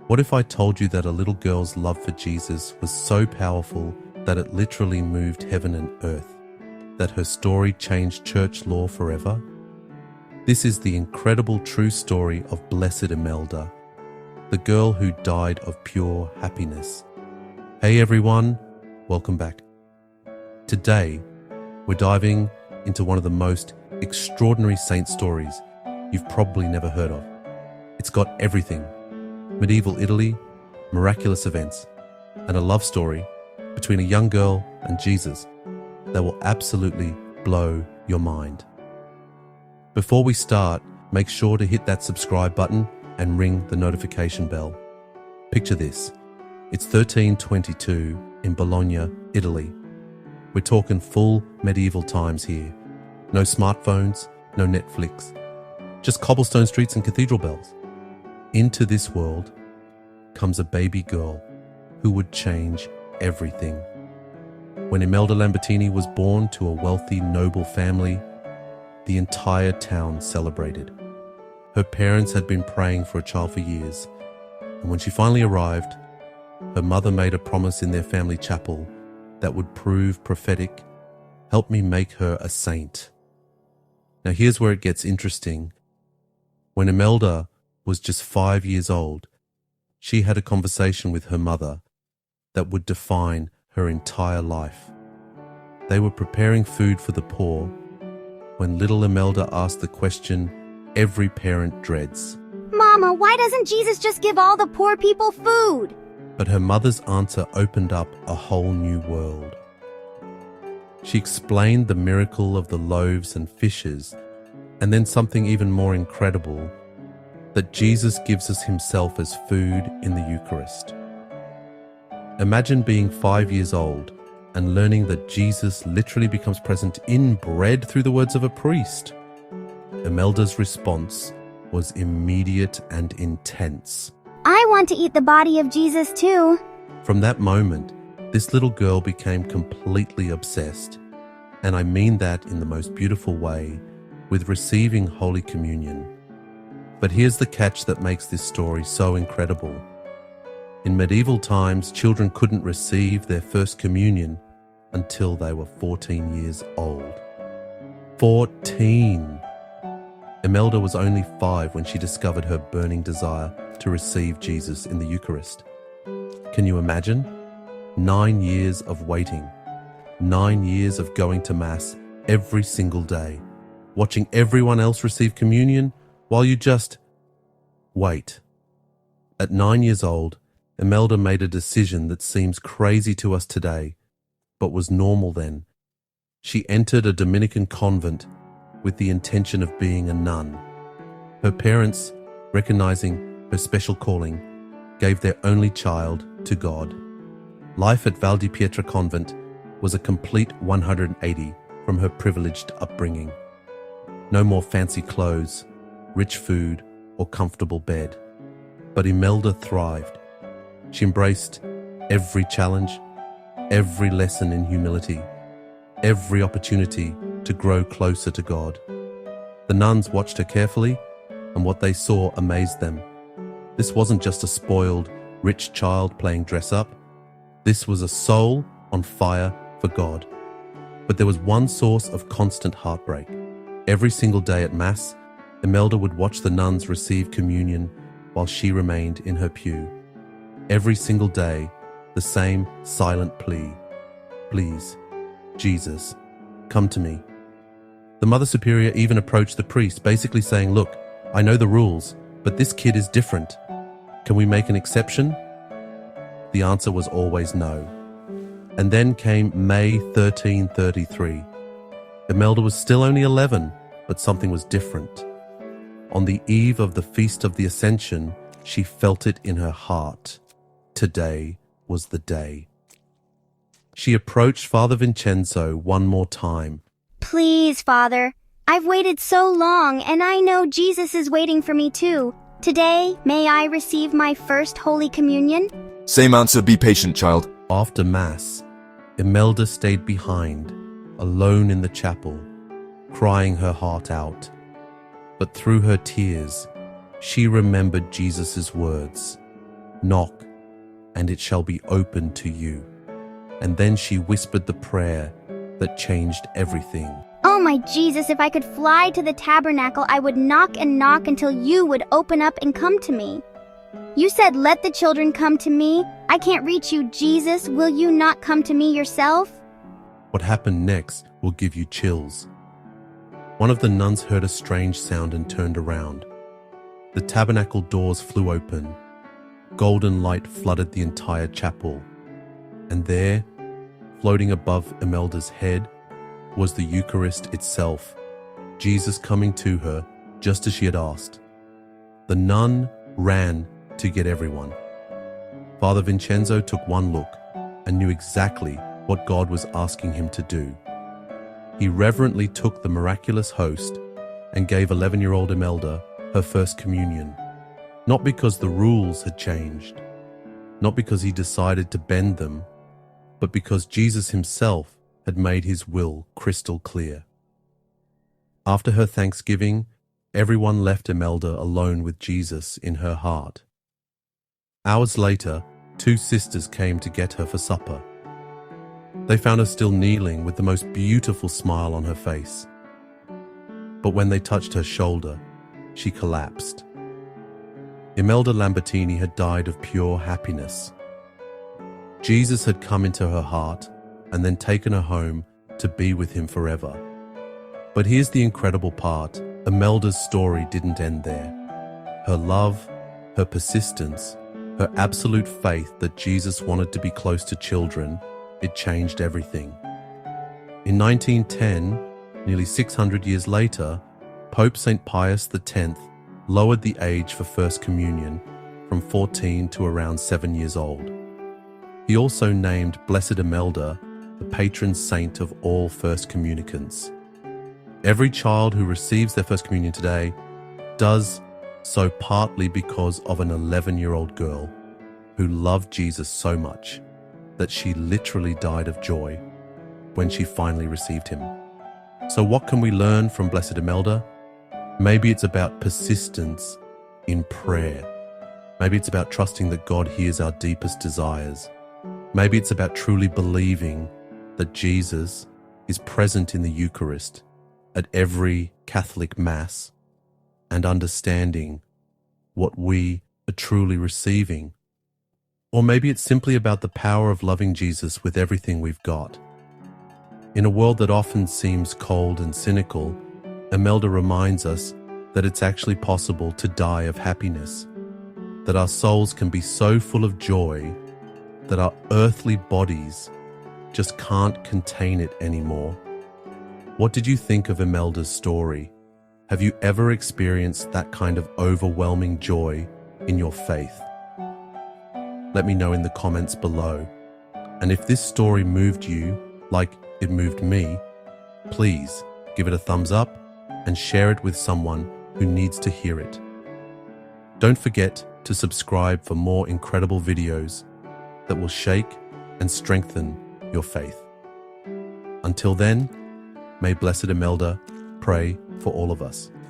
What if I told you that a little girl's love for Jesus was so powerful that it literally moved heaven and earth, that her story changed church law forever? This is the incredible true story of Blessed Imelda, the girl who died of pure happiness. Hey everyone, welcome back. Today, we're diving into one of the most extraordinary saint stories you've probably never heard of. It's got everything: medieval Italy, miraculous events, and a love story between a young girl and Jesus that will absolutely blow your mind. Before we start, make sure to hit that subscribe button and ring the notification bell. Picture this: it's 1322 in Bologna, Italy. We're talking full medieval times here. No smartphones, no Netflix, just cobblestone streets and cathedral bells. Into this world comes a baby girl who would change everything. When Imelda Lambertini was born to a wealthy, noble family, the entire town celebrated. Her parents had been praying for a child for years, and when she finally arrived, her mother made a promise in their family chapel that would prove prophetic: "Help me make her a saint." Now here's where it gets interesting. When Imelda was just 5 years old, she had a conversation with her mother that would define her entire life. They were preparing food for the poor when little Imelda asked the question every parent dreads. Mama, why doesn't Jesus just give all the poor people food? But her mother's answer opened up a whole new world. She explained the miracle of the loaves and fishes, and then something even more incredible, that Jesus gives us himself as food in the Eucharist. Imagine being 5 years old and learning that Jesus literally becomes present in bread through the words of a priest. Imelda's response was immediate and intense. I want to eat the body of Jesus too. From that moment, this little girl became completely obsessed, and I mean that in the most beautiful way, with receiving Holy Communion. But here's the catch that makes this story so incredible. In medieval times, children couldn't receive their first communion until they were 14 years old. 14! Imelda was only 5 when she discovered her burning desire to receive Jesus in the Eucharist. Can you imagine? 9 years of waiting. 9 years of going to Mass every single day, watching everyone else receive communion while you just wait. At 9 years old, Imelda made a decision that seems crazy to us today, but was normal then. She entered a Dominican convent with the intention of being a nun. Her parents, recognizing her special calling, gave their only child to God. Life at Val di Pietra convent was a complete 180 from her privileged upbringing. No more fancy clothes, rich food, or comfortable bed. But Imelda thrived. She embraced every challenge, every lesson in humility, every opportunity to grow closer to God. The nuns watched her carefully, and what they saw amazed them. This wasn't just a spoiled, rich child playing dress-up. This was a soul on fire for God. But there was one source of constant heartbreak. Every single day at Mass, Imelda would watch the nuns receive communion while she remained in her pew. Every single day, the same silent plea: "Please, Jesus, come to me." The Mother Superior even approached the priest, basically saying, "Look, I know the rules, but this kid is different. Can we make an exception?" The answer was always no. And then came May 1333. Imelda was still only 11, but something was different. On the eve of the Feast of the Ascension, she felt it in her heart. Today was the day. She approached Father Vincenzo one more time. Please, Father. I've waited so long, and I know Jesus is waiting for me too. Today, may I receive my first Holy Communion? Same answer, be patient, child. After Mass, Imelda stayed behind, alone in the chapel, crying her heart out. But through her tears, she remembered Jesus' words, Knock, and it shall be opened to you." And then she whispered the prayer that changed everything. Oh my Jesus, if I could fly to the tabernacle, I would knock and knock until you would open up and come to me. You said, "Let the children come to me." I can't reach you, Jesus. Will you not come to me yourself? What happened next will give you chills. One of the nuns heard a strange sound and turned around. The tabernacle doors flew open. Golden light flooded the entire chapel. And there, floating above Imelda's head, was the Eucharist itself, Jesus coming to her just as she had asked. The nun ran to get everyone. Father Vincenzo took one look and knew exactly what God was asking him to do. He reverently took the miraculous host and gave 11-year-old Imelda her first communion, not because the rules had changed, not because he decided to bend them, but because Jesus himself had made his will crystal clear. After her thanksgiving, everyone left Imelda alone with Jesus in her heart. Hours later, 2 sisters came to get her for supper. They found her still kneeling with the most beautiful smile on her face. But when they touched her shoulder, she collapsed. Imelda Lambertini had died of pure happiness. Jesus had come into her heart and then taken her home to be with him forever. But here's the incredible part. Imelda's story didn't end there. Her love, her persistence, her absolute faith that Jesus wanted to be close to children, it changed everything. In 1910, nearly 600 years later, Pope St. Pius X lowered the age for First Communion from 14 to around 7 years old. He also named Blessed Imelda the patron saint of all First Communicants. Every child who receives their First Communion today does so partly because of an 11-year-old girl who loved Jesus so much that she literally died of joy when she finally received him. So what can we learn from Blessed Imelda? Maybe it's about persistence in prayer. Maybe it's about trusting that God hears our deepest desires. Maybe it's about truly believing that Jesus is present in the Eucharist at every Catholic Mass and understanding what we are truly receiving. Or maybe it's simply about the power of loving Jesus with everything we've got. In a world that often seems cold and cynical, Imelda reminds us that it's actually possible to die of happiness, that our souls can be so full of joy that our earthly bodies just can't contain it anymore. What did you think of Imelda's story? Have you ever experienced that kind of overwhelming joy in your faith? Let me know in the comments below. And if this story moved you like it moved me, please give it a thumbs up and share it with someone who needs to hear it. Don't forget to subscribe for more incredible videos that will shake and strengthen your faith. Until then, may Blessed Imelda pray for all of us.